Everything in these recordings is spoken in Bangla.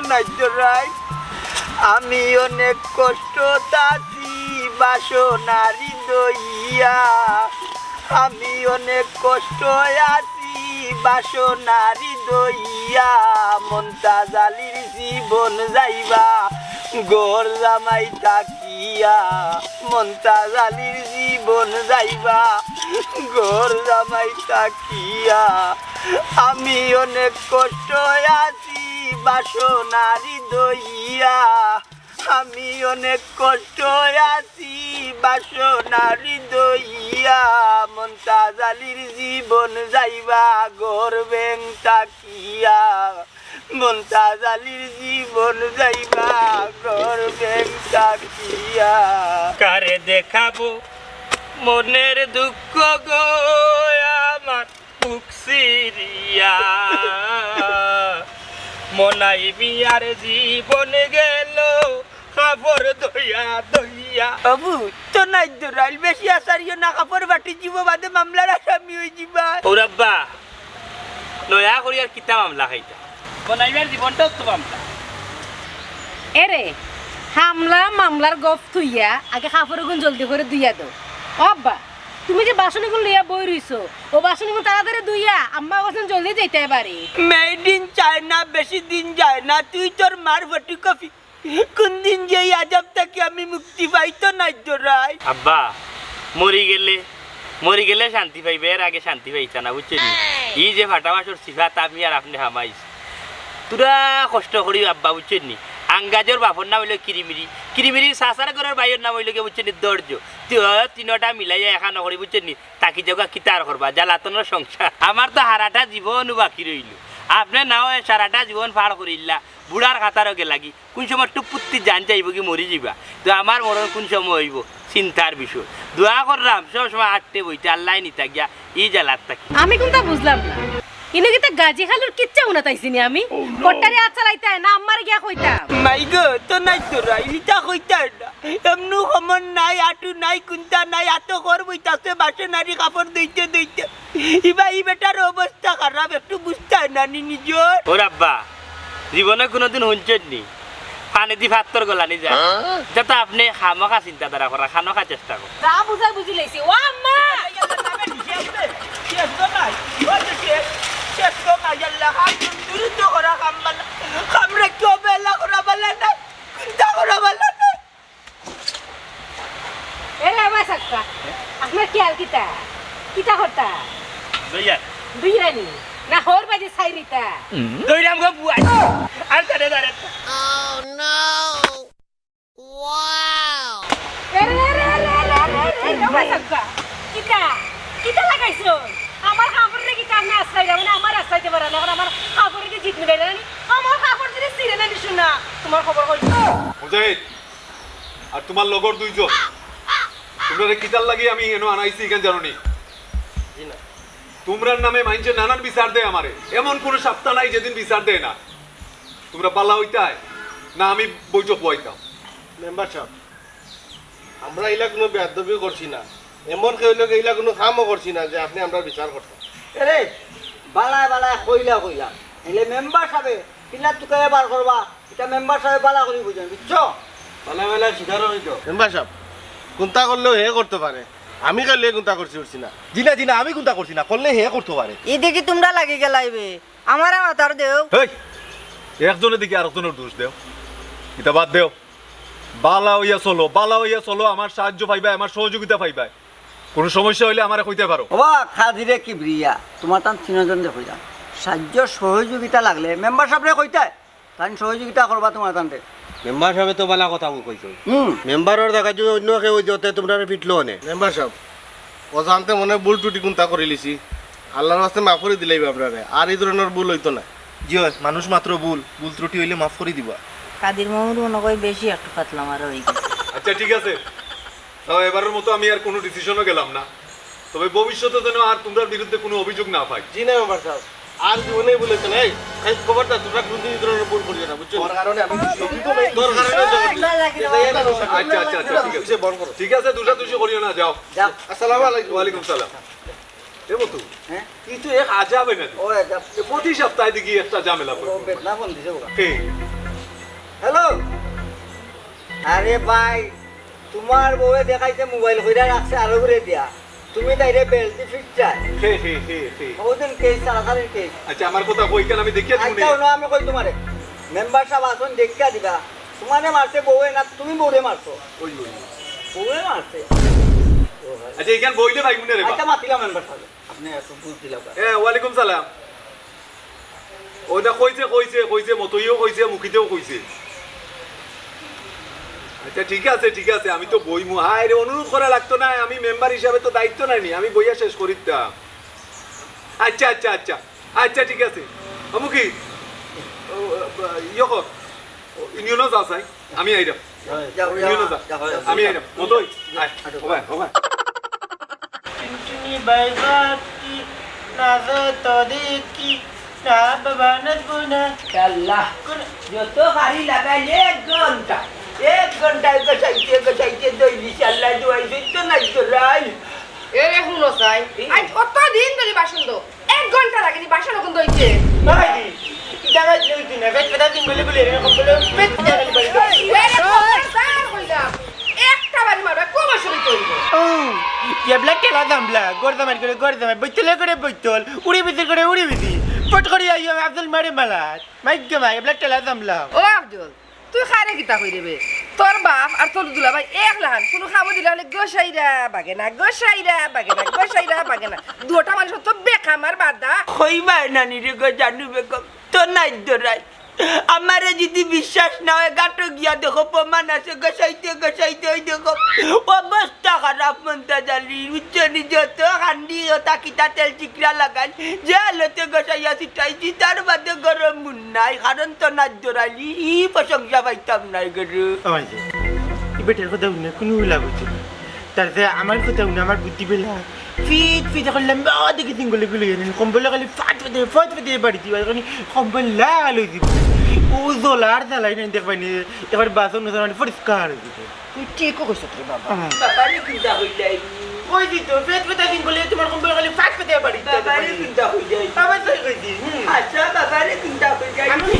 নাইজরাই আমি অনেক কষ্ট তাছি বাসনারি দইয়া আমি অনেক কষ্ট আছি বাসনারি দইয়া মনটা জালির জীবন যাইবা গোর জামাই তাকিয়া মনটা জালির জীবন যাইবা গোর জামাই তাকিয়া আমি অনেক কষ্ট আছি বাসনারি দইয়া আমি অনেক কষ্ট আছি বাসনারি দইয়া মনটা জালির জীবন যাইবা গোর বেং তাকিয়া মনটা জালির জীবন যাইবা গোর বেং তাকিয়া কারে দেখাবো মনের দুঃখ গো আমার বুক সিরিয়া মনাই বিয়ার জীবন গেল খাবার দইয়া দইয়া বাবু তো নাই দরাইল বেশি আসারিও না খাবার বাটি জীব বাদে মামলার আসামি হয়ে যাবা ও রাব্বা নয়া করি আর কিতা মামলা খাইতা মনাই বিয়ার জীবনটাও তো মামলা এরে হামলা মামলার গপ থুইয়া আগে খাফরগুন জলদি করে দুইয়া দাও আব্বা তুমি যে বাসনগুলো লইয়া বই রইছো ও বাসনগুলো তাড়াতাড়ি দুইয়া আম্মা বসন জলদি যাইতে পারে মেড ইন চায়না বেশি দিন যায় না তুই তোর মার ফটি কফি কোন দিন যে আজব থেকে আমি মুক্তি পাইতো নাই দরাই আব্বা মরি গেলে শান্তি পাইবে এর আগে শান্তি পাইছা না বুঝছেন এই যে ফাটাবাসর সিফাত আমি আর আপনি হামাইছ তোরা কষ্ট করি আব্বা বুঝছেন নি আঙ্গাজর বাপর নাম হইল কিরিমিরি সাসার ঘরের বাইরের নাম হইল বুঝছেন নি দর্জ তিনটা মিলাইয়া একা নকরি বুঝছেন নি তাকি যোগা কিতার করবা জ্বালাতনের সংসার আমার তো হারাটা জীবন বাকি রইল আপনি নাও সারাটা জীবন পার করিল্লা বুড়ার খাতারও গে লাগি কোন সময় টুপুত্তি জান যাইব কি মরি যাবা তো আমার মরণ কোন সময় হইব চিন্তার বিষয় দোয়া করলাম সবসময় আটটে বইতে আল্লাহ নিতা গিয়া ই জ্বালাত থাকি আমি কোনটা বুঝলাম না ইনো কিতা গাজি খালুর কিচ্ছা উনা তাইছিনি আমি কট্টারে আচ্ছা লাইতা না আম্মারে গিয়া কইতা মাই গো তো নাই তো রাইলিতা কইতা না এমনু খমন নাই আটু নাই কুন্তা নাই আতো কর বইতাছে বাসে নারী কাপড় দইতে দইতে ইবা ই বেটার অবস্থা খারাপ একটু বুঝতা না নি নিজর ও রাব্বা জীবনে কোনোদিন হঞ্চেন নি পানি দি ভাতর গলানি যায় যাতে আপনি খামখা চিন্তাধারা করা খানখা চেষ্টা কর যা বুঝাই বুঝি লাইছি ও আম্মা আপনার কি আর কিতা কিতা করতা দুইরানি না হোর বাজে সাইরিতা দুইরাম গো বুয়াই আর তারে দাঁড়ে oh no wow কিতা কিতা লাগাইছো আমার কাপড়ে কি কামনে আছাই যাবে না আমার আছাইতে পারে না আমার কাপড়ে কি জিত নিবে না আমার কাপড় যদি ছিঁড়ে না দিছ না তোমার খবর কইছো মুজাহিদ আর তোমার লগর দুইজন তোমরা কিতাল লাগি আমি এনো আনাইছি কেন জানো নি জি না তোমরার নামে মাইনছে নানান বিচার দেয় আমারে এমন কোন সপ্তাহ নাই যেদিন বিচার দেয় না তোমরা পাল্লা হইতায় না আমি বৈঠক বইতাম মেম্বার সাহেব আমরা এলা কোনো বেয়াদবি করছি না এমন কইলো এইলা কোনো কামও করছি না যে আপনি আমরা বিচার করতাম আরে বালা বালা কইলা এলে মেম্বার সাহেব কিলা তুকে বার করবা এটা মেম্বার সাহেব বালা করি বুঝেন বুঝছো বালা বালা সিধারো হইতো মেম্বার সাহেব কোনটা করলেও হে করতে পারে আমি করলে কোনটা করছি না জিনা জিনা আমি কোনটা করছি না করলে হে করতে পারে এই দেখি তোমরা লাগি গেলাইবে আমারে মাথার দেও এই একজনের দিকে আরেকজনের দোষ দেও এটা বাদ দেও বালা হইয়া চলো আমার সাহায্য পাইবা আমার সহযোগিতা পাইবা কোনো সমস্যা হইলে আমারে কইতে পারো ওবা খাদিরে কি ব্রিয়া তোমার তান তিনজন দে কইলা সাহায্য সহযোগিতা লাগলে মেম্বার সাহেবরে কইতায় তান সহযোগিতা করবা তোমার তানতে মেম্বার সাহেব তো বালা কথা কইছো মেম্বারের দেখা যদি অন্য কেউ যতে তোমরা পিটলো নে মেম্বার সাহেব অজান্তে মনে ভুল টুটি কোনটা করে লিছি আল্লাহর রাস্তায় মাফ করে দিলেই আপনারে আর এই ধরনের ভুল হইতো না জি মানুষ মাত্র ভুল ত্রুটি হইলে মাফ করে দিবা কাদির মামুর মনে কই বেশি একটু পাতলাম আর ওই আচ্ছা ঠিক আছে তাও এবারের মতো আমি আর কোনো ডিসিশনও গেলাম না তবে ভবিষ্যতে যেন আর তোমরা বিরুদ্ধে কোনো অভিযোগ না পাই জি না মেম্বার সাহেব আর জীবনেই বলেছে না এই খবরটা তোমরা কোনদিন এই ধরনের ভুল করিও না বুঝছো ওর কারণে আমি তোর কারণে আচ্ছা ঠিক আছে ঠিক আছে দুষি করিও না যাও আসসালামু আলাইকুম ওয়ালাইকুম সালাম এ বতু হ্যাঁ কিন্তু এক আজাবে না ও প্রতি সপ্তাহে দেখি একটা ঝামেলা করে না বল দিছো কে হ্যালো, আরে ভাই তোমার বউয়ে দেখাইছে মোবাইল কইরা রাখছে আরো করে দিয়া, তুমি তাইরে বেলতি ফিটটা হে হে হে হে ওদিন কেস সারাসারির কেস। আচ্ছা আমার কথা কই কেন আমি দেখিয়ে তুমি আচ্ছা আমি কই তোমারে মেম্বার সাহেব আসুন দেখিয়া দিবা, তোমারে মারছে বউয়ে না তুমি বউরে মারছো? ওই ওই বউয়ে মারছে। আচ্ছা এখান বইলে ভাই মুনে রে আচ্ছা মাতিলাম মেম্বার সাহেব, আপনি এত বুঝ দিলাম। ওয়ালাইকুম সালাম। ওইটা কইছে কইছে কইছে মতইও কইছে মুখিতেও কইছে। আচ্ছা ঠিক আছে ঠিক আছে, আমি তো বইমু। হায় রে, অনুরোধ করা লাগতো না, আমি মেম্বার হিসাবে তো দায়িত্ব নাইনি, আমি বইয়া শেষ করিতাম। আচ্ছা আচ্ছা আচ্ছা আচ্ছা ঠিক আছে মুখি ইয়ে কর ইউনিয়নও যা চাই আমি আইরাম, ইউনিয়নও যা আমি আইরাম মতই আয় ওবাই ওবাই। টুনটুনি বাইগাতি নাজো তো দেখি না বাবা নজগুনা আল্লাহ যত গাড়ি লাগাইলে 1 ঘন্টায় গোসাইতে দইলি আল্লাহ দুয়াই তো নাই তো রাই এরে হুনো চাই আজ কত দিন ধরে বাসন দো 1 ঘন্টা লাগেনি বাসন কোন দইতে ভাই জায়গা লইতি না বেট বেটা দিন বলে বলে এরকম বলে পেট জায়গা বলে এরে খবরদার কইলাম একটা বাড়ি মারবা কোন অসুবিধা হইব ও কেবলা কেলা দামলা গর্দামান করে বইতলে করে বইতল উড়ি বিদি করে উড়ি বিদি পট করে আইও আব্দুল মারে মালাত মাইক মা এবলা কেলা দামলা ও আব্দুল তুই খারে কিতা কই দেবে তোর বাপ আর তোর দুলা ভাই এক লাহান কোনো খাবো দিলে হলে গোসাইরা বাগে না দুটা মানুষ তো বেকামার বাদা কইবা নানি রে গো জানু বেগম তো নাই দরাই আমারে যদি বিশ্বাস না হয় গাটো গিয়া দেখো প্রমাণ আছে গসাইতে ওই দেখো অবস্থা খারাপ মনটা জালি উচ্চনি যত হান্ডি তাকিটা তেল চিকরা লাগান যে আলোতে গসাইয়া সিটাইছি তার বাদে গরম মুন নাই কারণ তো না দরাইলি ই প্রশংসা পাইতাম নাই গরু বেটার কথা উনি কোনো লাগুছে তার আমার কথা উনি আমার বুদ্ধি বেলা ফিট করলাম দেখি সিঙ্গলে গুলো কম্বল খালি ফাট ফেটে বাড়ি দিবা কম্বল লাল হয়ে দিব ও জলার জ্বালাই নাই দেখবাই এবার বাসন পরিষ্কার হয়ে দিবে তুই ঠিক কইছ রে বাবা বাবারে চিন্তা হইলাই কই দিত পেট পেটা দিন বলে তোমার কম্বল খালি ফাট ফেটে বাড়ি বাবারে চিন্তা হই যায় বাবা তো কই দি আচ্ছা বাবারে চিন্তা হই যায় আমি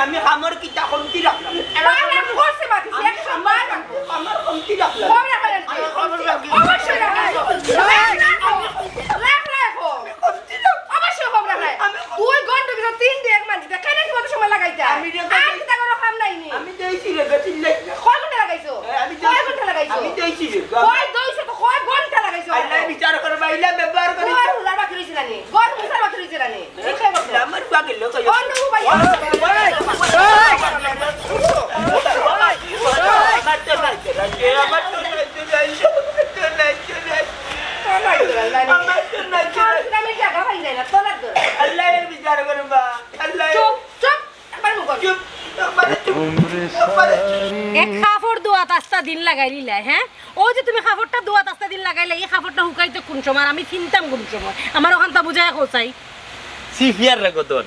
আমি খামর কিতা কমতি রাখলাম আমার কমতি রাখলাম আমি দিয়েছি রে আমি দিয়েছি রে আল্লাহ বিচার করে বাইলা ব্যবহার করে আমার পাগল লোক আল্লাহ বিচার করে বা আল্লাহ এক কাপড় দোয়াত আস্তা দিন লাগাই নিলাই হ্যাঁ ও যে তুমি কাপড়টা দোয়াত আস্তা দিন লাগাইলে এই কাপড়টা হুকাইতে কোন সময় আমি চিন্তাম কোন সময় আমার ওখানটা বুঝাই কোথায় সিফিয়ার রাখো তোর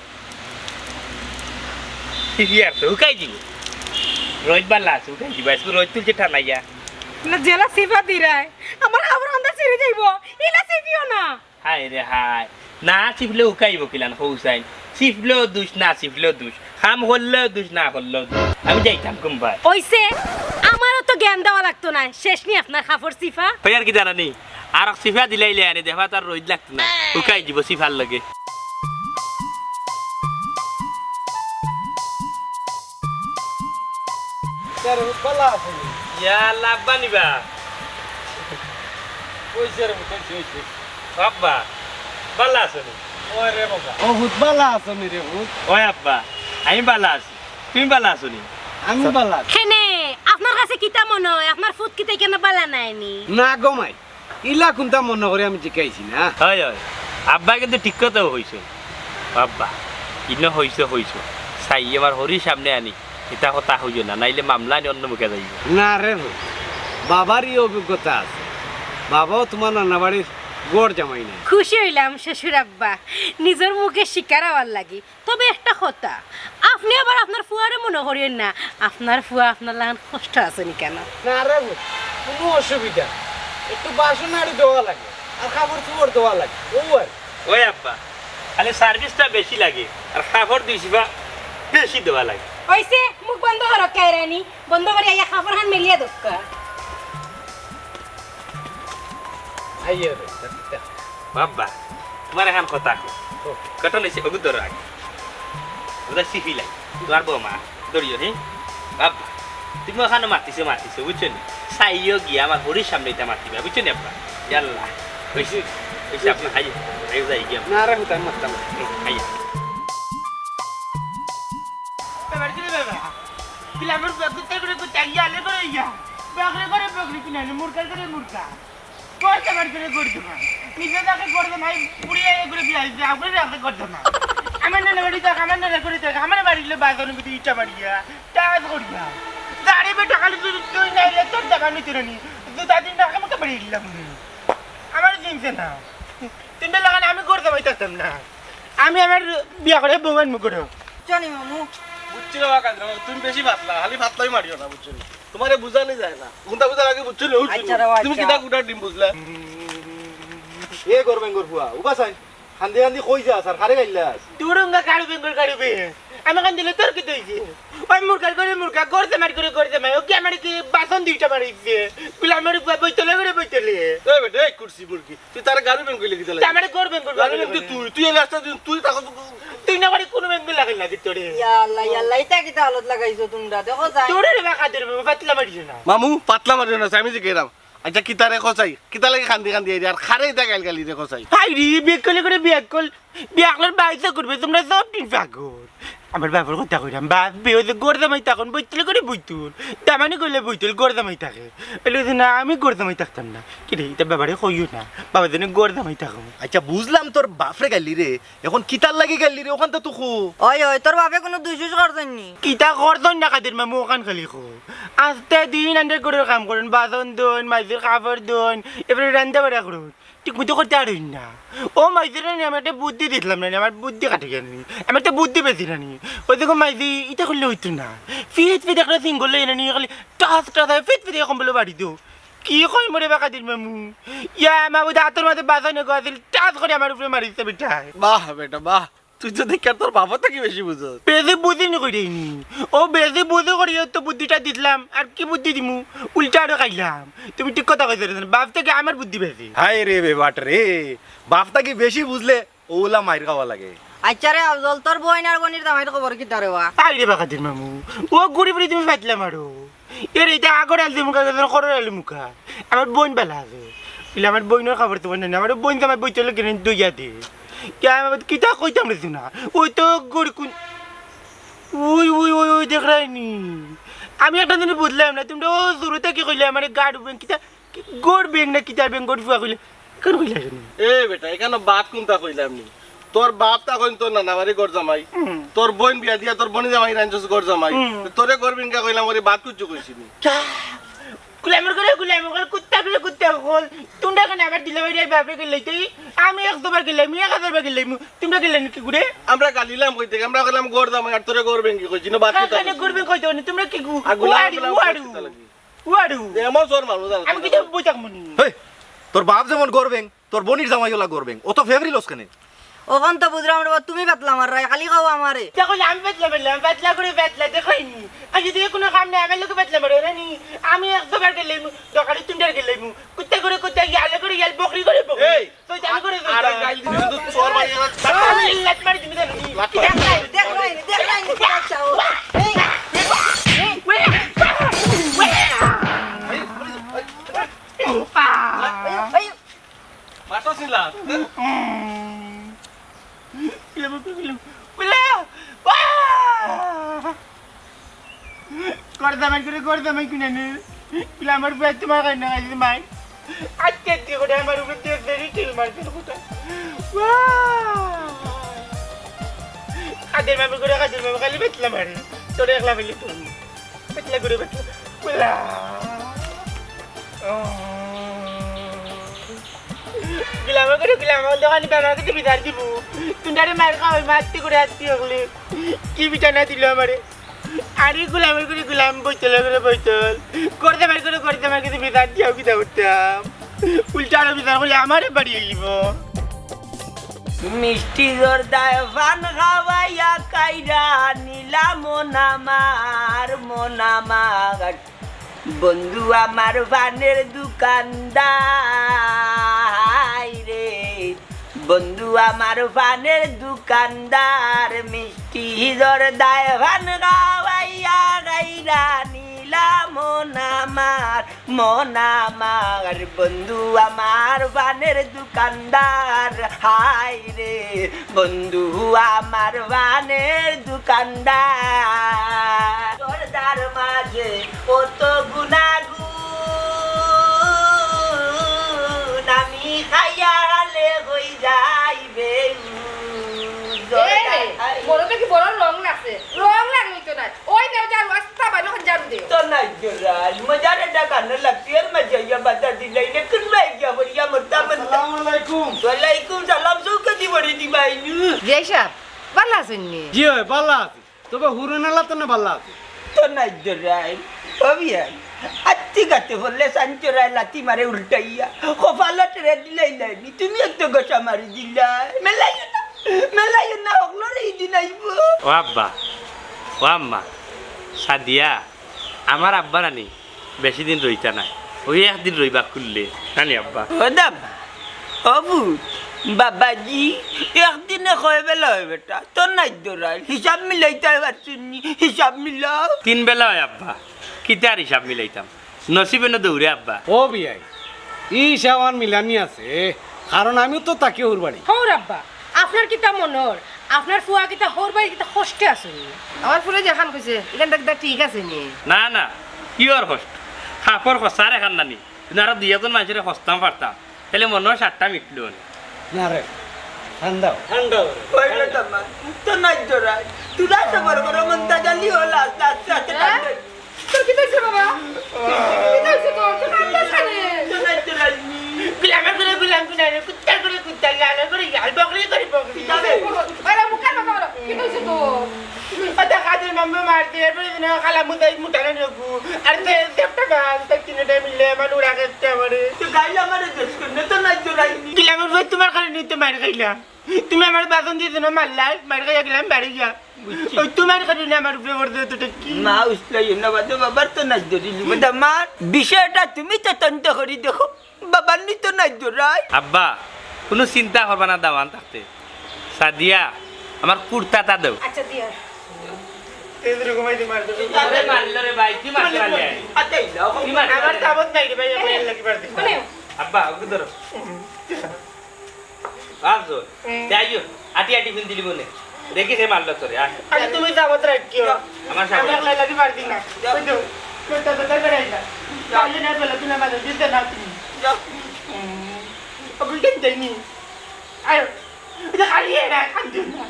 সিফিয়ার তো উকাই দিব রোজ বাল্লা আছে উকাই দিব আজকে রোজ তুলছে ঠানাইয়া না জেলা সিফা দিরাই আমার কাপড় আন্দা ছিড়ে যাইব ইলা সিফিও না হায় রে হায় না সিফলে উকাইব কিলান হৌসাইন সিফলেও দুষ না সিফলেও দুষ খাম করলেও দুষ না করলেও দুষ আমি যাইতাম কুম্বাই ওইসে আমারও তো জ্ঞান দেওয়া লাগতো না শেষ নি আপনার কাপড় সিফা ভাইয়ার কি জানানি আর সিফা দিলাইলে আনে দেখা তার রোজ লাগতো না উকাই দিব সিফার লগে ইয়া লাভবা নিবা আব্বা ভালো আছো বহুত বালা আছো নি রে বহুত ওই আব্বা আমি ভালো আছি তুমি ভালো আছো নি আমি বালা খেনে আপনার কাছে কিতা মনে হয় আপনার ফুট কিতা কেন বালা নাইনি না গমাই ইলা কোনটা মনে করে আমি জিকাইছি না হয় হয় আব্বা কিন্তু ঠিক কথাও হইছো আব্বা ইনো হইছো চাই আমার হরির সামনে আনি এটা কথা হইও না নাইলে মামলা আনি অন্য মুখে যাইব না রে বাবারই অভিজ্ঞতা আছে বাবাও তোমার নানা বাড়ির গড় জামাই না খুশি হইলাম শ্বশুর আব্বা নিজের মুখে শিকার হওয়ার লাগি তবে একটা কথা আপনি আবার আপনার ফুয়ারে মনে করেন না আপনার ফুয়া আপনার লাগান কষ্ট আছে নি কেন না রে কোনো অসুবিধা একটু বাসন আরো দেওয়া লাগে আর কাপড় চোপড় দেওয়া লাগে ও আর ওই আব্বা খালি সার্ভিসটা বেশি লাগে আর খাবার দিছি বা বেশি দেওয়া লাগে হইছে মুখ বন্ধ করো কেরানি বন্ধ করে আইয়া খাবার খান মেলিয়া দক্কা আইয়ে রে বাবা তোমার এখন কথা কত নিছে অগুদ রাখ ওটা সিফি লাগে তোমার বৌমা দড়িও হ্যাঁ বাবা তুমি ওখানে মাতিছো বুঝছো নি সাইও গিয়ে আমার হরির সামনে এটা মাতিবা বুঝছো নি আব্বা ইয়াল্লা হইছে হইছে আব্বা আইয়ে আইও যাই গিয়া না রে হুতাই মারতাম আইয়ে কিলামের কুত্তে করে কুত্তে গিয়ে আলে করে ইয়া বকরে করে বকরি কিনালে মুরগা করে মুরগা করতে বার করে করতে না নিজে তাকে করতে নাই পুড়িয়ে করে বিয়ে আইছে আপনি রাখতে করতে না আমার না বাড়ি থাক আমার না করে থাক আমার বাড়ি গেলে বাজারের ভিতরে ইটা মারিয়া টাকা করিয়া দাঁড়িয়ে বেটা খালি তুই নাইলে তোর দেখা নিতে রানি তুই তাদিন টাকা আমাকে বাড়ি দিলাম আমার জিনছে না তিনটা লাগান আমি করতে পারতাম না আমি আমার বিয়া করে বৌমান মুখ করো জানি মামু বুঝছি না কাজ তুমি বেশি ভাতলা খালি ভাতলাই মারিও না বুঝছো তোমারে বুঝানি যায় না গুন্তা বুঝার আগে বুঝছো আচ্ছা রে, তুমি আচ্ছা। কিটা গুটা ডিম বুঝলা এ করবেন গরফুয়া উবা চাই খান্দি খান্দি কই যা স্যার খারে গাইলাস তুরঙ্গা কাড়বে কাড়বে আমি কান দিলে তোর কি দইছে ওই মুরগা করে মুরগা করতে মারি ওকে আমার কি বাসন দুইটা মারিছে গুলা আমার বইতলে করে বইতলে এই বেটা এই কুরসি মুরগি তুই তার গাড়ি বেন কইলে কিতা লাগে আমার করবেন গাড়ি বেন তুই তুই এই রাস্তা তুই তাকো তুই না বাড়ি কোনো বেঙ্গল লাগাই না তোরে ইয়াল্লা ইটা কিটা হালত লাগাইছো তোমরা দেখো যাই তোরে রে বাকা দের পাতলা মারিছ না মামু পাতলা মারিও না আমি যে গেরাম আচ্ছা কিতারে খসাই কিতা লাগে খান্দি খান্দি আর খারে এটা গাল গালি রে খসাই হাই রে বিয়াকলের বাইসা করবে তোমরা সব দিন পাগল আমার বাবার কথা কইরাম বাপ বিয়ে গোরদামাই তখন বইতলে করে বইতুল দামানি করলে বইতুল গোরদামাই থাকে এলে না আমি গোরদামাই থাকতাম না কি রে এটা বাবারে কইও না বাবা জানে গোরদামাই থাকো আচ্ছা বুঝলাম তোর বাপরে গাইলি রে এখন কিতার লাগি গাইলি রে ওখান তো তুকু ওই ওই তোর বাপে কোনো দুইশোষ করছেননি কিতা করতন না কাদের মামু ওখান খালি খো আস্তে দিন আন্ডার করে কাম করেন বাসন দোন মাইজের খাবার দোন এবারে রান্না বাড়া করুন ঠিক মতো করতে আর না ও মাইজের আমি একটা বুদ্ধি দিছিলাম না আমার বুদ্ধি কাটে গেল আমি একটা বুদ্ধি পেয়েছি না ওই দেখো মাইজি এটা করলে হইতো না ফিট ফিট একটা সিঙ্গল লাইন নিয়ে খালি টাস টাস ফিট ফিট এখন বলে বাড়ি দিও কি কই মরে বাকা দিন মামু ইয়া মামু দাঁতের মাঝে বাজানো গেছিল টাস করে আমার উপরে মারিছে বেটায় বাহ বেটা বাহ তুই তো দেখি আর তোর বাবা থেকে বেশি বুঝছ বেশি বুদ্ধি নি করিনি ও বেশি বুদ্ধি করি তো বুদ্ধিটা দিলাম আর কি বুদ্ধি দিমু উল্টা আরো খাইলাম তুমি ঠিক কথা কইছো রে বাপ থেকে আমার বুদ্ধি বেশি হাই রে বেবাট রে বাপটা কি বেশি বুঝলে ওলা মাইর খাওয়া লাগে আচ্ছা রে আফজল তোর বইন আর বনির দামাইর খবর কিটা রে ওয়া আই রে বাকা দিন মামু ও ঘুরি ফিরি তুমি ফাইতলাম আরো এর এটা আগরে আলদি মুখা গেছে করে আলদি মুখা আমার বোন বেলা আছে বলে আমার বোনের খবর তো না আমার বোন তো আমার বই চলে কিনে দুইয়া দে কে আমি কিতা কইতাম রে না ওই তো গড়ি কোন ওই ওই ওই ওই দেখ রাইনি আমি একটা দিন বুঝলাম না তুমি ও শুরুতে কি কইলে আমার গাড় ব্যাংক কিতা গোড় ব্যাংক না কিতা ব্যাংক গোড় ফুয়া কইলে কেন কইলা এ বেটা এখানে বাপ কোনটা কইলাম নি তোর বাপ তা কইন তোর নানা বাড়ি গড় জামাই তোর বোন বিয়া দিয়া তোর বনি জামাই রাঞ্জস গড় জামাই তোরে গড়বিন কা কইলাম ওরে বাপ কুচু কইছিনি গুলামের করে কুত্তা কল তোমরা কেন আবার দিলে ভাই বাপে গেলে আমি 100 গেলাম 1000 বার গেলাম তোমরা গেলে নাকি ঘুরে আমরা গালিলাম কইতে আমরা কইলাম গড় জামাই আর তোরে গড়বেন কি কইছিনো বাপ কুতা কেন করবে কইতো না তোমরা কি উড়াড়ু এমন জোর মারু জানো আমি কিছু বুঝাক মনি হেই তোর বাপ যেমন করবেন তোর বনির জামাইওলা করবেন ও তো ফেভারি লস কেনে ওখান তো বুঝলাম রে তুমি বাতলা মার রাই খালি খাও আমারে দেখো আমি বেতলা করে বেতলা দেখাইনি আর যদি কোনো কাম নেই আমার লোক বেতলা মারে না নি আমি 100 বার গেলাম দোকানে তিনটার গেলাম কুত্তা করে ইয়ালে করে ইয়াল বকরি করে বকরি এই তো আমি করে আরে গাইল দিবি তো চোর মারি আমি লাত মারি তুমি জানো দেখ রাই কিটা চাও এই এই মাটো ছিলা করদামাই কিনে নে আমার পেট তোমার কাছে না আছে মাই আজকে কি করে আমার উপরে তেল দেরি তেল মারতে কোথা কাদের মামে খালি বেতলা মারে তোর একলা ফেলি তুমি বেতলা করে বেতলা দোকানে বাবাকে তুমি ধার দিব তুমি মার খাওয়াই মারতে করে আসতে হলে কি বিছানা দিল আমারে আরে গুলামের করে গুলাম বইতল করে বইতল করতে মার কিন্তু বিধান দিয়াও কিতা করতাম উল্টা আরো বিচার করলে আমারে বাড়ি আইব মিষ্টি জর্দায় পান খাওয়াইয়া কাইরা নীলা মনামার বন্ধু আমার পানের দোকানদার রে বন্ধু আমার পানের দোকানদার মিষ্টি জর্দায় পান খাওয়াইয়া কাইরা নীলা মনামার বন্ধু আমার পানের দোকানদার হাই রে বন্ধু আমার পানের দোকানদার জর্দার মাঝে কত গুণাগুণ আমি খাইয়ালে হই যাইবে বড়টা কি বড় রং লাগছে রং লাগনি তো না ওই নেও যা রাস্তা বাইরে হন জারু দিও तो नहीं जुराल मजा रे डकाने लगती है मजा ये बता दी लेकिन कुछ भाई क्या बढ़िया मरता আসসালামু আলাইকুম वालेकुम सलाम सो कदी बड़ी दी भाई नु জয় সাহেব ভালো আছেন নি জি হয় ভালো আছি তবে হুরুনালা তো না ভালো আছে तो नहीं जुराल अभी है अत्ती गते बोले संचुरा लाती मारे उल्टाइया खोफाला तेरे दिले नहीं तुम एक तो गशा मारी दिला मेलायू ना होगलो रे दिन आइबो ও আব্বা ও আম্মা সাদিয়া আমার আব্বা রানি বেশি দিন রইতা নাই ওই একদিন রইবা খুললে নানি আব্বা ও দাবা অবু বাবাজি একদিনে কয় বেলা হয় বেটা তোর নাই দৌড়াই হিসাব মিলাইতে পারছি হিসাব মিলাও 3 বেলা হয় আব্বা কিতে আর হিসাব মিলাইতাম নসিবে না দৌড়ে আব্বা ও বিয়াই ই শাওয়ান মিলানি আছে কারণ আমিও তো তাকে ওর বাড়ি হৌ রাব্বা আপনার কিতা মনর আপনার ফুয়া কিতা হোর বাড়ি কিতা কষ্টে আছে আমার ফুলে যেখান কইছে এখান থেকে ঠিক আছে নি না না কি আর কষ্ট খাপর খসার এখান নানি আর 2 মানুষের খস্তাম পারতাম তাহলে মনে সাতটা মিটলো না রে ঠান্ডাও ওইটা তোমার তো নাই জোরাই তুলা সবার করে মনটা জালি হলা আস্তে তোর কি হইছে বাবা কি হইছে তোর তো কান্দা ছানে তো নাই জোরাই গুলামের করে গুলাম কিনারে কুত্তা করে কুত্তা গালা করে গাল বকরি করে বকরি আরে মুখার কথা বলো কি হইছে তোর पता खातिर मम्मी मारती है फिर इन्हें खाला मुटाने लगू अरे सेफ्टा गाल तक तीन टाइम मिले मन उड़ा के हमारे तो गाइला मारे दस करने तो नहीं जराई गिलाम भाई तुम्हारे खाने नहीं तो मार गईला तुम्हें हमारे बातों दी सुनो मार गया गिलाम बैठ गया और तुम्हारे खाने ने हमारे ऊपर वर्द तो टक्की মা উসলে না বাদে বাবার তো নাই জরিলি বদা মা বিষয়টা তুমি তো তন্ত করি দেখো বাবার নি তো নাই জরাই আব্বা কোনো চিন্তা করবা না দাওয়ান থাকতে সাদিয়া আমার কুর্তাটা দাও আচ্ছা দিয়া तेरे को मैं मार दो আরে মারলো রে ভাই কি মারতে পারলে আতেই দাও কি মারতে हमारे साबत नहीं रे भाई अपने लगी पड़ती মানে আব্বা ওকে ধরো আসো যাইও আটি আটি ফিন দিলি বলে দেখি সে মারলো তোরে আয় अरे तुम्हें साबत रख क्यों আমার সাথে हमें लगी पड़ती ना कोई तो करेगा काले ना बोला तूने मार जितना ना तुम যাও अभी क्या नहीं आयो इधर खाली है ना खाली ना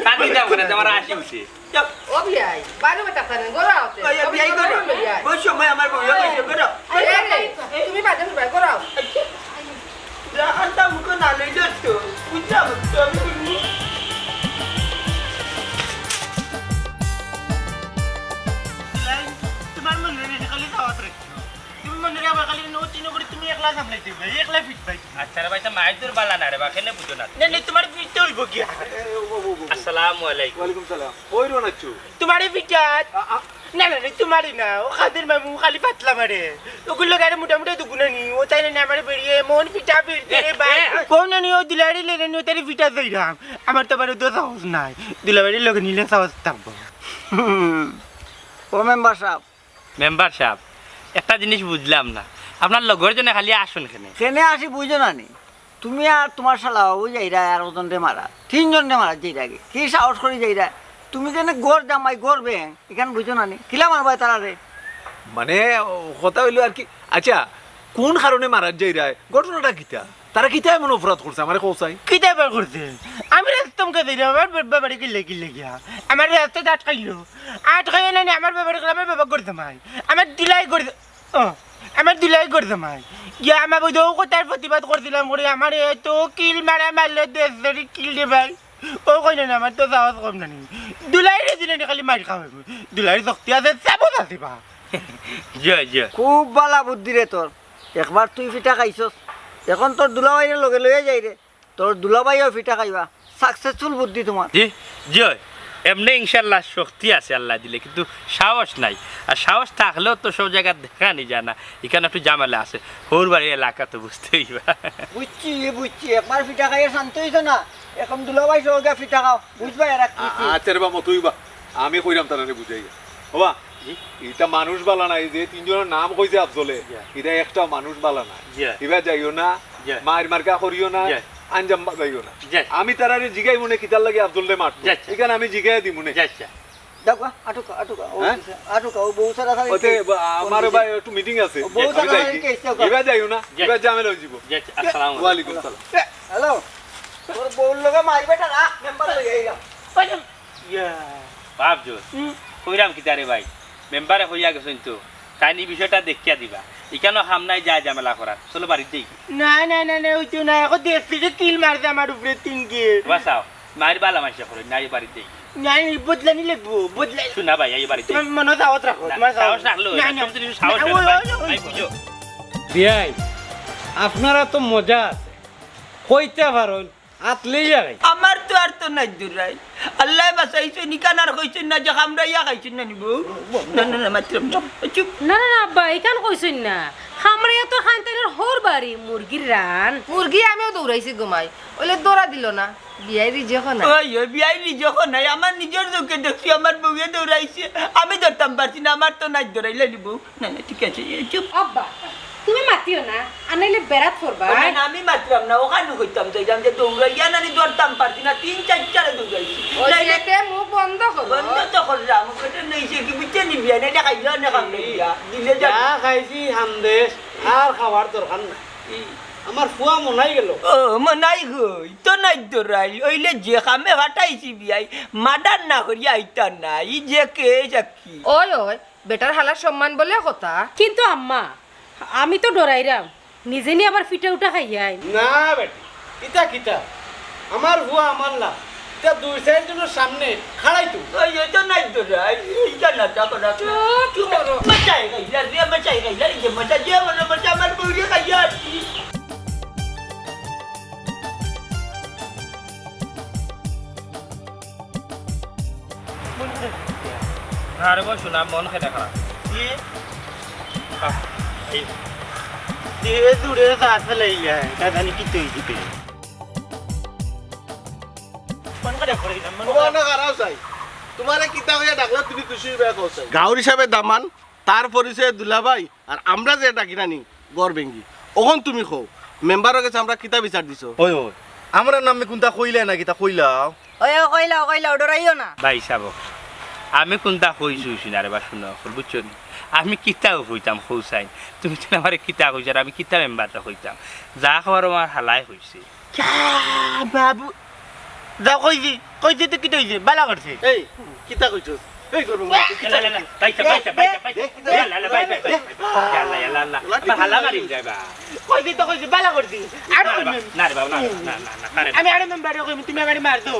কাঁদি যাও করে তোমার আসি উঠে যাও ও বিয়াই বাইরে বেটা পানে গোরাও তে ওই বিয়াই করো ওই সময় আমার বউয়া কইছে করো তুমি বাইরে বাই গোরাও রাহানটা মুখ না লই দতো বুঝলাম তো আমি বলি तुम्हारे मन में खाली सावत रख तुम मन रे खाली नो तीनों করে তুমি একলা সামলাইতে ভাই একলা ফিট ভাই আচ্ছা রে ভাই তো মাইদুর বালা না রে বা কেনে বুঝো না नहीं नहीं तुम्हारे फिट तो हो गया আসসালামু আলাইকুম ওয়ালাইকুম সালাম ওই রোনাচ্ছু तुम्हारे फिट না না तुम्हारी না ও খাদের মামু খালি পাতলা মারে ওগুলো গাড়ি মোটামুটি দুগুনা নি ও তাই না আমারে বেরিয়ে মন ফিটা ফিরতে রে ভাই কোন নি ও দিলাড়ি লেনে নি তারি ফিটা যাইরাম আমার তো বারে তো সাহস নাই দিলাড়ি লগে নিলে সাহস থাকবো ও মেম্বার সাহেব মেম্বার সাহেব একটা জিনিস বুঝলাম না আপনার লগর জন্য খালি আসুন এখানে ট্রেনে আসি বুঝো না নি তুমি আর তোমার শালা বাবু যাইরা আর ওজনরে মারা 3 জনরে মারা যাইরাগে কি সাহস করে যাইরা তুমি কেন গড় জামাই গড় ব্যাং এখানে বুঝো না নি কিলা মারবাই তারা রে মানে কথা হইলো আর কি আচ্ছা কোন কারণে মারার যাই রায় ঘটনাটা কিতা তারা কিতা এমন অপরাধ করছে আমারে কৌসাই কিতা বার করতে আমি রাস্তাম কে দিলাম আমার বাবারে কি গিয়া আমার রাস্তা আটকাইলো আটকাই না আমার বাবারে আমার বাবা করে দমাই আমার দিলাই করে আমার দিলাই করে দমাই গিয়া আমার বই দৌ কোথার প্রতিবাদ করছিলাম করে আমার এত কিল মারলো দেশ ধরে কিল দে ভাই ও কই না আমার তো সাহস কম না দুলাই রে দিনে খালি মার খাওয়াই দুলাই শক্তি আছে চাবত আছে বা জয় জয় খুব বালা বুদ্ধি রে তোর একবার তুই ফিটা খাইছস এখন তোর দুলাভাইয়ের লগে লইয়া যাই রে, তোর দুলাভাইও ফিটা খাইবা। সাকসেসফুল বুদ্ধি তোমার। জি জি এমনি ইনশাল্লাহ শক্তি আছে আল্লাহ দিলে, কিন্তু সাহস নাই। আর সাহস থাকলেও তো সব জায়গা দেখা নি যায় না, এখানে একটু জামেলা আছে। হোর বাড়ির এলাকা তো বুঝতেই বুঝছি একবার ফিটা খাইয়ে শান্ত হইছো না, এখন দুলাভাই সহগা ফিটা খাও, বুঝবা এরা কি কি। আচ্ছা রে বাবা তুই বা আমি কইরাম তারে বুঝাই বাবা এটা মানুষ বালা নাই যে তিনজনের নাম কইছে আফজলে, এটা একটা মানুষ বালা নাই। এবার যাইও না, মার মার্কা করিও না, আঞ্জাম যাইও না। আমি তারারে জিগাই মনে কিতার লাগে আফজল রে মারতো, এখানে আমি জিগাই দি মনে। দেখো আটুকা আটুকা ও আটুকা ও বউ সারা খালি ওতে আমার ভাই একটু মিটিং আছে, বউ আমি সারা যাই। খালি কেস দাও। এবার যাইও না, এবার জামেলা হই যাব। আসসালামু ওয়ালাইকুম সালাম। হ্যালো, তোর বউর লগে মারবে না, মেম্বার লগে আইগা। ভাবছো কইরাম কি তারে ভাই, মেম্বারে হইয়া গেছেন তো, তাই এই বিষয়টা দেখিয়া দিবা। এখানেও হাম নাই যায় ঝামেলা করার, চলো বাড়িতে না না না না ওই তো না, এখন দেখছি যে কিল মারছে আমার উপরে তিনকে। বাসাও মায়ের বালা মাইসা করে নাই বাড়িতে নাই বদলানি লাগবো, বদলাই শুনা ভাই এই বাড়িতে মনে দাওয়াত রাখো, তোমার সাহস রাখলো না, না। তুমি যদি সাহস রাখো ভাই বুঝো। বিয়াই আপনারা তো মজা আছে, কইতে পারেন আতলেই যাই। আমার তো আর তো নাই দূরাই, আল্লাহ বাসাইছে নিকানার কইছেন না যে আমরা ইয়া খাইছেন না নিব। না না না মাত্র চুপ। না না না আব্বা এখান কইছেন না, আমরা তো খানতানের হোর বাড়ি মুরগির রান। মুরগি আমিও দৌড়াইছি ঘুমাই, ওইলে দৌড়া দিল না, বিয়াই রিজেকো না। ওই ওই বিয়াই যখন নাই, আমার নিজের চোখে দেখছি আমার বউয়ে দৌড়াইছে, আমি ধরতাম পারছি না, আমার তো নাই দৌড়াইলে নিব। না না ঠিক আছে চুপ। আব্বা তুমি মাতিও না, আনাইলে বেড়াত করবা। না না আমি মাত্রাম না, ওখানে কইতাম যাইতাম যে দৌড়াইয়া না ধরতাম পারছি না, 3-4 দৌড়াইছি। ওইতে মুখ বন্ধ করো। বন্ধ তো করলাম, ওটা নেইছে কি বুঝছে নি বিয়া না খাইলো না খাম না দিলে যা যা খাইছি হামদেশ আর খাবার দরকার নাই, আমার ফুয়া মনাই গেল। ও মনাই গই তো নাই দৌড়াই, ওইলে যে খামে হাঁটাইছি বিয়াই মাদার না করিয়া আইতার না, ই যে কে যাকি। ওই ওই বেটার হালার সম্মান বলে কথা। কিন্তু আম্মা আমি তো ডরাইরাম, নিজে নিয়ে আবার ফিটা উঠা খাইয়াই। না বেটি ইটা কিটা, আমার ফুয়া আমার লাভ, এটা 2-4 জনের সামনে খাড়াই তো। ওই তো নাই দৌড়াই, এইটা না তা করা চুপ করো। মচাই গাইলা রে, মচাই গাইলা, এই যে মচা যে মচা আমার বউরে খাইয়া আসি। আরে বল শোনা মন খেতে খারাপ ধীরে দূরে সাথ ফেলে যায়, জানি কি তুই দিতে মন করে করে দিলাম। তোমার খারাপ চাই, তোমারে কিতা হইয়া ডাকলা তুমি খুশি হইবা কইছাই। গাঁওর হিসাবে দামান, তার পরিচয় দুলাভাই, আর আমরা যে ডাকি রানি গড় বেঙ্গি। ওখন তুমি কও মেম্বারের কাছে আমরা কিতা বিচার দিছো? ওই ওই আমরা নামে কোনটা কইলে না কিতা কইলাও। ওই কইলা ডরাইও না। ভাই সাব আমি কোনটা কইছি না রে বা শুনো বুঝছো নি, আমি কিতাও হইতাম হৌসাই, তুমি তো আমার কিতা কইছ, আমি কিতা মেম্বারটা হইতাম, যা খাবার আমার হালাই হইছে। বাবু যাও কইছি কইছি তো কি হইছে, বালা করছে। এই কিতা কইছস? এই করব হালা মারিম যাইবা কইছি তো কইছি বালা করছি। আর না রে বাবা না না না আমি আরে মেম্বার কই তুমি আমারে মার দাও।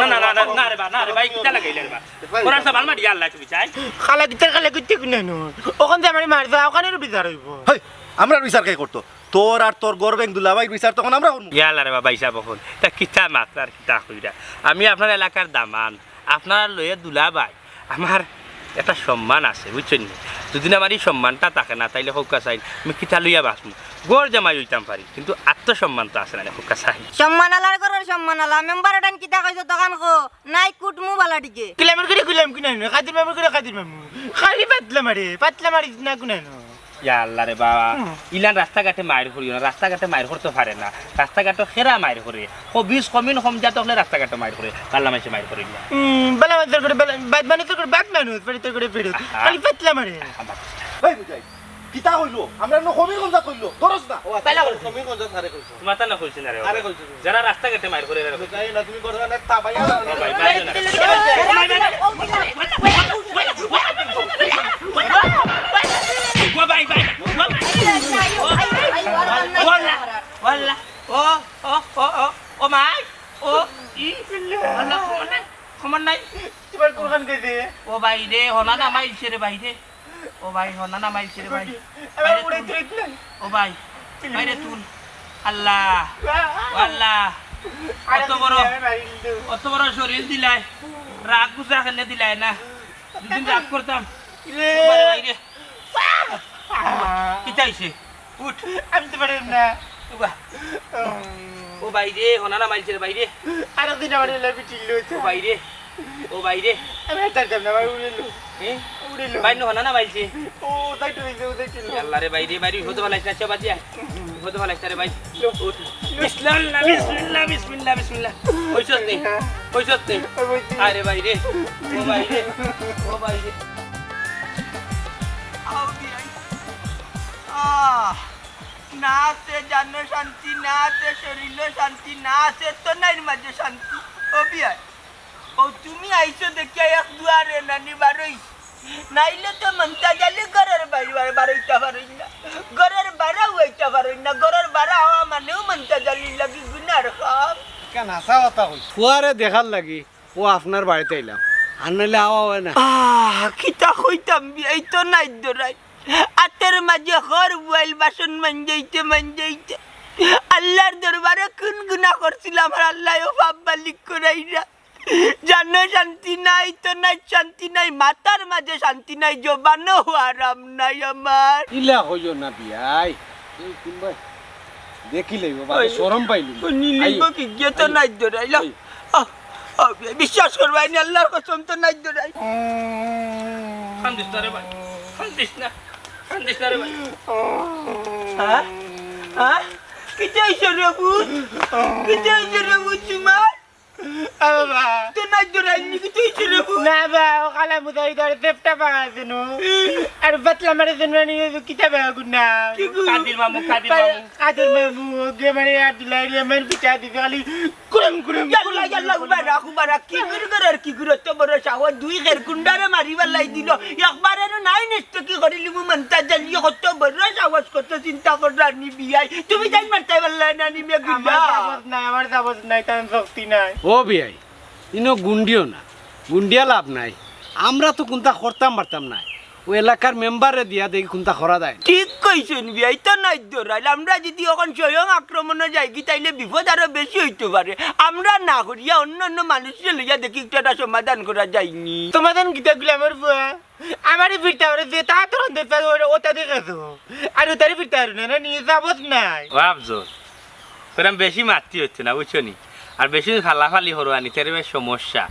না না না না রে বা না রে ভাই কিতা লাগাইলে রে বা কোরআন সব আলমারি আল্লাহ তুমি চাই খালা কিতা খালা কইতে কোন না ওখান যে আমারে মার দাও, ওখানে বিচার হইব। হেই আমরা বিচার কে করতো, তোর আর তোর গড় বেং দুলাভাই বিচার তখন আমরা করব। ইয়াল্লা রে বাবা হিসাব এখন তা কিতা মাত্রার কিতা কইরা, আমি আপনার এলাকার দামান, আপনার লয়ে দুলা ভাই, আমার একটা সম্মান আছে বুঝছেন, যদি আমার এই সম্মানটা থাকে না তাইলে হোকা চাই আমি কিতা লইয়া বাঁচবো, গড় জামাই হইতাম পারি কিন্তু আত্মসম্মান তো আছে না হোকা চাই। সম্মান আলার করার সম্মান আলা, মেম্বার টান কিতা কইছো দোকান কো নাই কুটমু বালা টিকে। কিলামের করে কিলাম কিনা খাদির মামু করে খাদির মামু খালি পাতলা মারি না কোন না। ইয়াল্লা রে বাবা ইলান রাস্তাঘাটে মায়ের করিও না, রাস্তাঘাটে মায়ের করতে পারে না, রাস্তাঘাটে সেরা মায়ের করে বিষ কমিন কম যা তখন রাস্তাঘাটে মায়ের করে পাল্লা মাসে মায়ের করে না। বালা মাঝে করে বাদ মানে তো করে বাদ মানুষ পেড়িতে করে পেড়িত খালি পাতলা মারে। এই বুঝাই কিতা কইলো আমরা ন কমি কোনটা কইলো দরজ না। বালা করছে তুমি কোন জায়গা কইছো? তোমার তা না কইছ না রে আরে কইছো যারা রাস্তাঘাটে মায়ের করে বুঝাই না তুমি করছ না তা ভাইয়া ভাই ভাই ভাই ভাই ওয়াল্লা ও ও ও ও ও মাই ও ই আল্লাহ খমন নাই এবার কোরআন কইছে ও ভাই রে হনা না মাইছে রে ভাই রে, ও ভাই হনা না মাইছে রে ভাই এবার উড়ে তুই না ও ভাই ভাই রে তুল আল্লাহ আল্লাহ অত বড় শরীর দিলাই রাগ গুছা কেনে দিলাই না দুদিন রাগ করতাম কিতাইছে উঠ আমি তো পারি না ও বাইরে হনানা মাইছে বাইরে আর দিন আমার লেবি টিল্লো ও বাইরে ও বাইরে আমি তার কাম না ভাই উড়িলো উড়িলো বাইরে হনানা মাইছে ও তাই তো ওই টিল্লো আল্লাহ রে বাইরে বাইরে হতে ভালো লাগছে না বাজিয়া হতে ভালো লাগছে রে ভাই বিসমিল্লাহ বিসমিল্লাহ বিসমিল্লাহ বিসমিল্লাহ কইছস নেই আরে বাইরে ও বাইরে ও বাইরে না আছে জানো শান্তি না আছে শরীর শান্তি না আছে তো নাই মাঝে শান্তি ও বিয়াই ও তুমি আইছো দেখিয়া এক দুয়ারে নানি বারইস নাইলে তো মনটা গেলে ঘরের বাইরে বারইতা পারই না ঘরের বারা হইতা পারই না ঘরের বারা হওয়া মানেও মনটা জালি লাগি গুনার খাম কেন আসা কথা কই ফুয়ারে দেখার লাগি ও আপনার বাড়িতে এলাম আর নাইলে আওয়া হয় না কিতা কইতাম বিয়াই তো নাই দরাই আতের মাঝে ঘর বইল বাসন মানজাইতে আল্লাহর দরবারে কোন গুনাহ করছিলাম আর আল্লাহ ও পাপ মালিক করাইরা জানো শান্তি নাই তো নাই শান্তি নাই মাথার মাঝে শান্তি নাই জবানও আরাম নাই আমার ইলা হইও না বিয়াই এই কিনবা দেখি লইব বাবা শরম পাইলি নিলিব কি গে তো নাই দরাইলা বিশ্বাস করবাই না আল্লাহর কসম তো নাই দরাই খান্দিস না রে ভাই খান্দিস না রে ভাই হ্যাঁ হ্যাঁ কিটা হইছে রে বুঝ কিটা হইছে রে বুঝ তোমার বাবা তো নাই দরাই নি কিটা হইছে রে বুঝ না বা ও কালা মুদাই দরে দেবটা বাগাছিনু আর বাতলা মারে জন্মানি কিটা বাগুনা কাদির মামু কাদের মামু গে মারে আর দিলাই রে মেন পিটা দিবে খালি কুরম কুরম ইয়াল্লা কুবারা কি করে আর কি করে তো বড় সাওয়া দুই ঘের কুন্ডারে মারিবার লাই দিল একবারে নাই নিস্ত কি করিলি মু মনটা জানি কত বড় সাওয়াজ কত চিন্তা করার নি বিয়াই তুমি যাই মারতে পারলাই না নি মে গুলা আমার সাবত নাই তার শক্তি নাই ও বিয়াই ইনো গুন্ডিও না গুন্ডিয়া লাভ নাই আমরা তো কোনটা করতাম পারতাম না ও এলাকার মেম্বারে দিয়া দেখি কোনটা করা যায় ঠিক কইছেন বিয়াই তো নাই দরাইল আমরা যদি এখন স্বয়ং আক্রমণে যাই কি তাইলে বিপদ আরো বেশি হইতে পারে আমরা না করিয়া অন্য মানুষের লইয়া দেখি একটা সমাধান করা যায়নি সমাধান কিতা গুলো আমার বুয়া আমারই ফিরতে হবে যে তা তোর ওটা দেখেছো আর ওটারই ফিরতে হবে না নিয়ে যাবত নাই ভাবজোর তোরাম বেশি মারতি হচ্ছে না বুঝছো নি আর বেশি ফালাফালি হরোয়ানি তেরে বেশ সমস্যা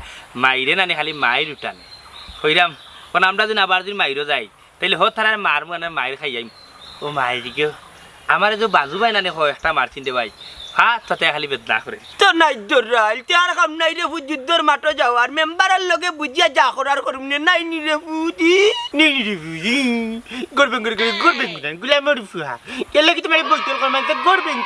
মাইরে নানি খালি মায়ের উঠানে হইরাম কারণ আমরা যদি আবার যদি মাইরও যাই তাহলে হোক তারা মার মানে মায়ের খাই যাই ও মায়ের দিকে আমার যে বাজু ভাই নানি হয় একটা মার চিনতে ভাই হ্যাঁ তাতে খালি বেদনা করে তো নাই দরাইল তার কাম নাই রে যুদ্ধর মাঠে যাও আর মেম্বারের লগে বুঝিয়া যা করার করুম নে নাই নি রে বুঝি নি রে বুঝি গরবেন গুলামের ফুয়া কেলে কি তোমার বলতে কর মানে গরবেন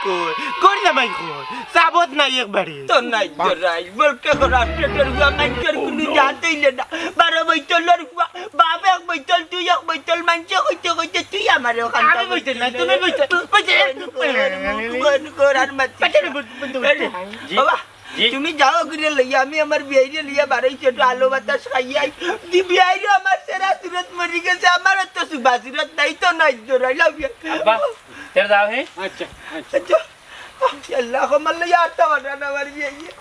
কর জামাই কর সাবত নাই একবারে তো নাই দরাইল বলতে কর রাষ্ট্রের ফুয়া মাইকের কোন জাতেই না 12 বৈতলের ফুয়া বাপ এক বৈতল তুই এক বৈতল মানছে কইতে তুই আমারে ওখান আমি বৈতল না তুমি বৈতল কর আর বাবা তুমি যাও করে লইয়া আমি আমার বিয়াইরে লইয়া বাড়াইছি একটু আলো বাতাস খাইয়াই দি বিয়াইরে আমার সেরা সুরত মরি গেছে আমার তো সুবাসিরত নাই তো নাই জোরাইলা তেরে যাও হে আচ্ছা আচ্ছা আল্লাহ কমাল লইয়া আটটা বাটানা আমার বিয়াইরে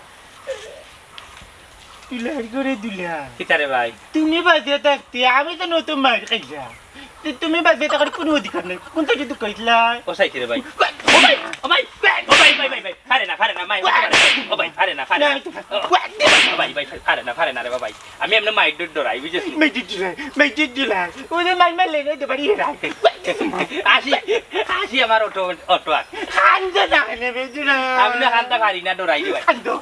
তুলার করে দিলা কিতারে ভাই তুমি বাজে থাকতে আমি তো নতুন মার খাইছা তুমি বাজে থাকার কোনো অধিকার নাই কোনটা যদি কইলা ও সাইতে রে ভাই ও ভাই ফারে না মাই ও ভাই ফারে না ফারে না রে ভাই আমি এমনি মাইট ডরাই বুঝছিস মেজিট দিলাই ওরে মাই লেগে দে বাড়ি রাখ আসি আমার অটো খান্দা না নে বেজুরা আমি না খান্দা পারি না ডরাই দি ভাই খান্দো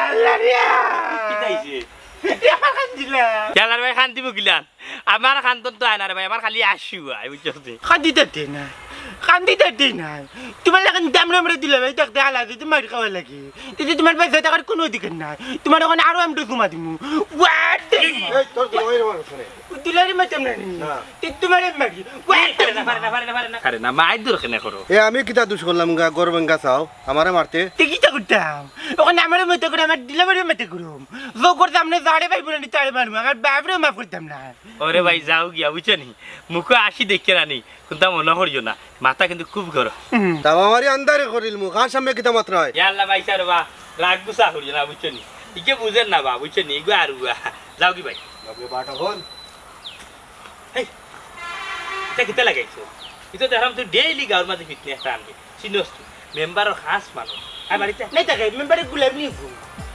আল্লাহ রে কিতাইছে আমার খান্দিলা জালার ভাই খান্দি বুকিলান আমার খান্তন তো আয়নার ভাই আমার খালি আসি ভাই বুঝছিস খান্দিতে দে না তোমার লাগে দাম নামরে দিলে ভাই দেখতে আলা দিতে মার খাওয়া লাগে কিন্তু তোমার বাজে থাকার কোনো অধিকার নাই তোমার ওখানে আরো আমি ঘুমা দিমু তোর তোমার মানুষ রে দিলারি মাতাম না তোমার মারি ফারে না মাই দূর কেনে করো এ আমি কিতা দুষ করলাম গা গরবেঙ্গা চাও আমারে মারতে টিকিটা করতাম ও ওখানে আমার মতো করে আমার ডিলিভারিও মতো করুম জো করতে আপনি জাড়ে পাইব না তাড়ে মারবো আমার বাপরেও মাফ করতাম না ওরে ভাই যাও গিয়া বুঝছো নি মুখে আসি দেখে রানি কিন্তু মনে করিও না মাথা কিন্তু খুব গরম তামামারি আন্দারে করিল মুখ আর সামনে কিতা মাত্রা হয় ইয়াল্লা ভাই স্যার বা রাগ গুসা করিও না বুঝছো নি ইকে বুঝেন না বা বুঝছো নি ইগো আর যাও কি ভাই বাবু বাটা হল এটা কিতা লাগাইছো এটা দেখলাম তুই ডেইলি গাঁর মাঝে ফিটনেস একটা আনবি চিনোস তুই মেম্বারের খাস মানুষ আর বাড়িতে নাই থাকে মেম্বারে গুলাম নিয়ে ঘুম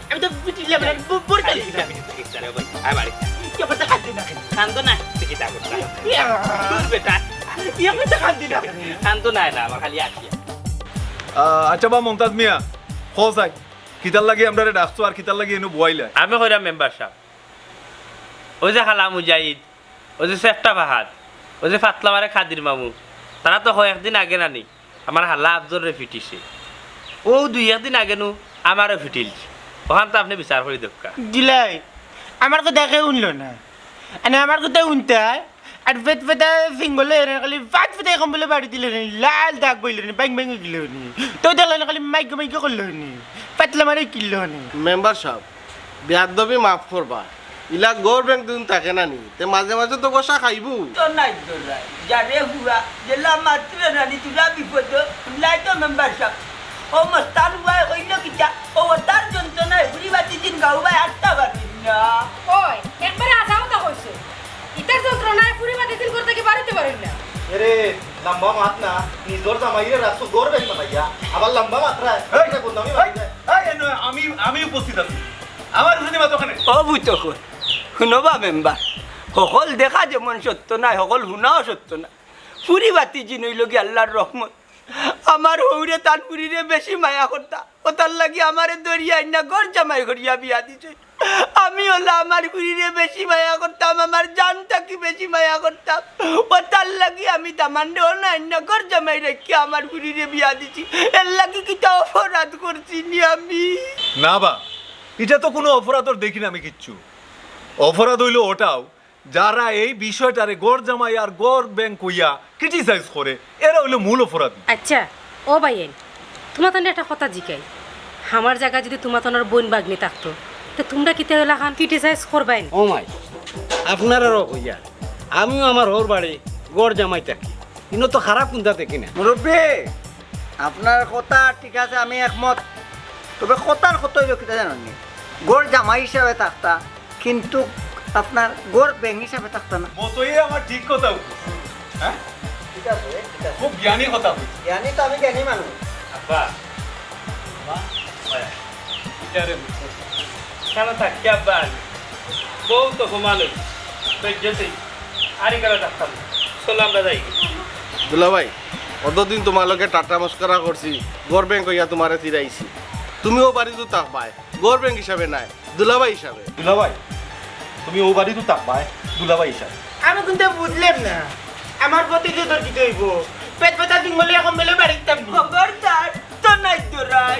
আমি তো পিটিলাম না বড় আর বাড়িতে কি কথা খাচ্ছি না কান্দো না তুই কিতা করছিস বেটা ইয়া কথা খাচ্ছি না কান্দো না না আমার খালি আসিয়া আচ্ছা বা মমতাজ মিয়া খোঁজাই কিতার লাগে আমরা ডাকছো আর কিতার লাগে এনে বয়াইলা আমি কইরা মেম্বার সাহেব ওই যে খালা মুজাহিদ ওই যে চেষ্টা বাহাদ ওই যে ফাতলামারে খাদির মামু তারা তো একদিন আগে নানি আমার হাল্লা আফজরে ফিটিছে ও দুই একদিন আগে নু আমারও ফিটিলছে ওখান তো আপনি বিচার করে দোকা দিলাই আমার কথা কে উনলো না আনে আমার কথা উনতে আর পেট পেটা সিঙ্গলে খালি ফাট পেটে কম বলে বাড়ি দিলে লাল দাগ বইল ব্যাং ব্যাং গিল তো দেখলেন খালি মাইক মাইক করলো নি পাতলা মারে কিলো নি মেম্বার সাহেব বেয়াদবি মাফ করবা ইলা গৌর ব্যাংক দিন থাকে না নি তে মাঝে মাঝে তো গোসা খাইবু তো নাই দরাই যারে হুয়া জেলা মাত্র রানি তুলা বিপদ লাই তো মেম্বার সাহেব ও মস্তান ভাই হইল কিটা ও তার যন্ত্রণায় বুড়ি বাতি দিন গাও ভাই আটটা বাকি না ওই একবারে আজাও তা কইছো ইতার যন্ত্রণায় পুরি মাঝে দিন করতে কি বাড়িতে পারেন না এরে লম্বা মাত না নিজর জামাইরে রাখছো গড় ব্যাংক বানাইয়া আবার লম্বা মাত্রা এটা কোন দামি আমি আমি উপস্থিত আছি আমার শুনি মাত্র ওখানে ও বুঝতো শুনবা মেম্বার সকল দেখা যেমন সত্য নাই সকল শুনাও সত্য না পুরি বাতি জিনইল কি আল্লাহর রহমত আমার হৌরে তার পুরীরে বেশি মায়া করতা ও তার লাগি আমারে দরিয়া না গড় জামাই করিয়া বিয়া দিছে আমি হলো আমার পুরীরে বেশি মায়া করতাম আমার জানটা কি বেশি মায়া করতাম ও তার লাগি আমি তামান্ডে ও না গড় জামাই রেখে আমার পুরীরে বিয়া দিছি এর লাগি কি তা অপরাধ করছি নি আমি না বা এটা তো কোনো অপরাধ দেখি না আমি কিচ্ছু অপরাধ হইলো ওটাও যারা এই বিষয়টারে গড় জামাই আর গড় ব্যাংক কইয়া ক্রিটিসাইজ করে এরা হইলো মূল অপরাধ আচ্ছা ও ভাইয়েন তোমার তো একটা কথা জিকাই আমার জায়গা যদি তোমার তোর বোন বাগনি থাকতো তো তোমরা কিতে হইলা খান ক্রিটিসাইজ করবাই ও মাই আপনারারও কইয়া আমিও আমার ওর বাড়ি গড় জামাই থাকি কিন্তু তো খারাপ কোনটা দেখি না মুরব্বী আপনার কথা ঠিক আছে আমি একমত তবে কথার কতই কিতা জানেন গড় জামাই হিসাবে থাকতা কিন্তু আপনার গড় ব্যাংক হিসাবে থাকতা না মতই আমার ঠিক কথা হ্যাঁ ঠিক আছে খুব জ্ঞানী কথা হইছে জ্ঞানী তো আমি জ্ঞানী মানুষ আব্বা এটারে কেন থাকি আব্বা বউ তো ঘুমানো তো যেতেই আরে কেন থাকতাম চলো আমরা যাই দুলা ভাই অতদিন তোমালোকে টাটা মস্করা করছি গড় ব্যাংক হইয়া তোমারে ফিরাইছি তুমিও বাড়ি তো থাকবাই গড় ব্যাংক হিসাবে নাই দুলাভাই হিসাবে দুলাভাই তুমি ও বাড়ি তো তাকবাই দুলাভাই হিসাবে আমি কিন্তু বুঝলাম না আমার প্রতি যে তোর কি হইব পেট পেটা সিঙ্গলে এখন বেলে বাড়ি থাকবো খবরদার তো নাই তো রাই